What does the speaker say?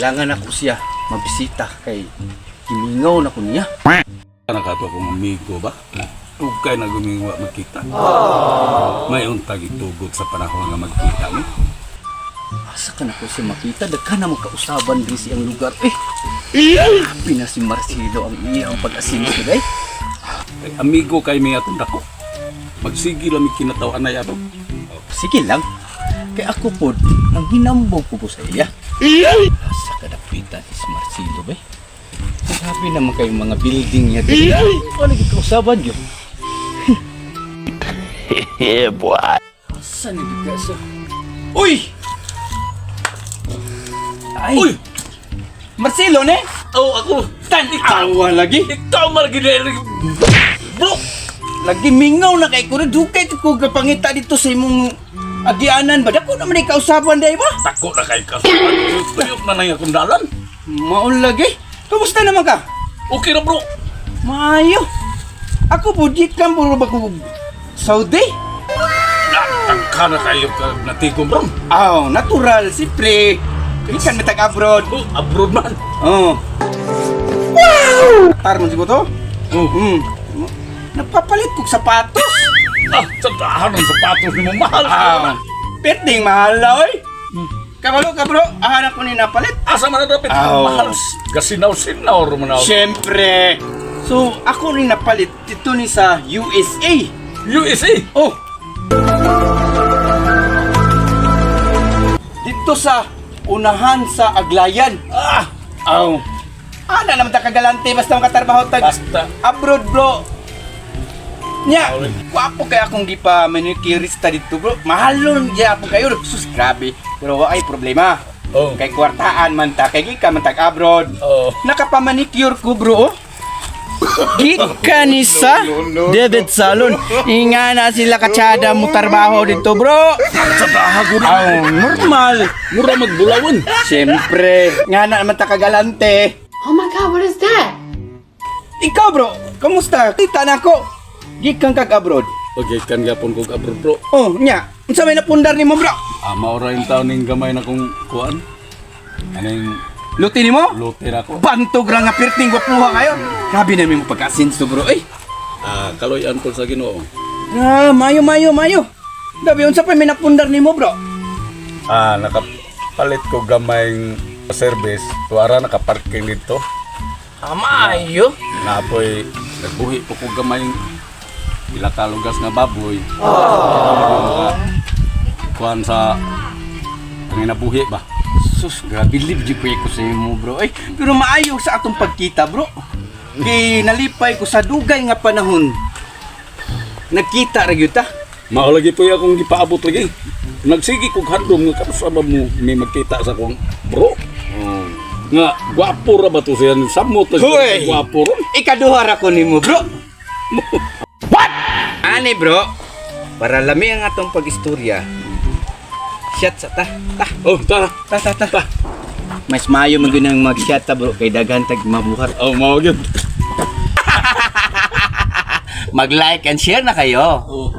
Kailangan ako siya mabisita kay himingaw na ko niya. Nakato akong amigo ba? Huwag kayo na gumingawa magkita. May untag itugot sa panahon nga magkita mo. Asa ka na ko siya makita? Dagka na magkausaban din siyang lugar. Happy na si Marcelo ang iyang pag-asin ko day. Ay, amigo kay may atong dako. Magsige lang may kinatawan na yato. Sige lang. Kay ako po, ang hinambog ko po sa iya. Asa ka napita ni si Marcelo ba? Sabi naman kayong mga building niya din. Ano nagkausaban yun? Yeah, boy. Saan nagkasa? Uy! Ay! Uy! Marcelo ne? Oh, ako! Ikaw lagi? Ikaw malagi na bro! Lagi mingaw na kay kuno dugay ko kapangita dito sa imong agianan ba? Dako naman ikausaban day ba? Tako na kay kasuhan. Tuyok na na akong dalan. Maon lagi. Kamusta naman ka? Okay na bro. Maayo. Ako po di ka puro ba ko Saudi? Natangka na kayo natigom bro. Natural siyempre. Ikan matag abroad. Oh, abroad man. Wow! Tar mo siguro to? Oh. Napapalit kong sapatos. Sa dahan ng sapatos ni mo mahal. Perting mahal na oy. Kabalo ka bro, ahanap ko ni napalit. Asa man na dapat mahal. Gasinaw-sinaw man ako. Siyempre. So, ako rin napalit dito ni sa USA. USA. Oh. Dito sa unahan sa Aglayan. Ana naman ta kagalante basta makatrabaho tag Basta. abroad bro. Nya, wapo kaya akong di pa manikirista dito bro. Mahalon ya po kayo. Sus, grabe. Pero ay problema. Oh. Kay kwartaan man ta, kay gika man tag abroad. Oh. Nakapamanicure ko bro. Gika ni sa David Salon. Inga na sila katsada mo trabaho dito bro. Sa dahago na. Normal. Mura magbulawon. Siyempre, nga na naman ta kagalante. Oh my God, what is that? Ikaw bro, kamusta? Kita na ko. Gikang kag abroad. Okay, kan gapon kog abroad bro. Oh, nya. Unsa may napundar nimo bro? Maura yung taon ning gamay na kong kuan. Ano yung Luti nimo? lote na ko. Bantog ra nga pirting gwapuha kayo. Grabe na mo pagkasinso bro. Kaloyan po sa Ginoo. Mayo. Dabi unsa pa may napundar nimo bro? Nakapalit ko gamay service. Tuara nakaparking dito. Mayo. Napoy nagbuhi po ko gamay ilakalugas nga baboy. Kuan sa ang nabuhi ba? Sus, grabe live di ko sa imo bro. Pero maayo sa atong pagkita bro. Kay nalipay ko sa dugay nga panahon. Nagkita ra gyud ta. Mao lagi po akong gipaabot lagi. Nagsigi kog handom nga kasama mo may magkita sa akong bro. Nga gwapo ra ba to siya samot na Hoy! gwapo ron. Ikaduha ra ko nimo bro. What? Ani bro. Para lami ang atong pag-istorya. Shot sa ta. Oh, ta. Mas maayo man gyud ang mag-shot ta bro kay daghan tag mabuhat. Oh, mao gyud. Mag-like and share na kayo. Oh.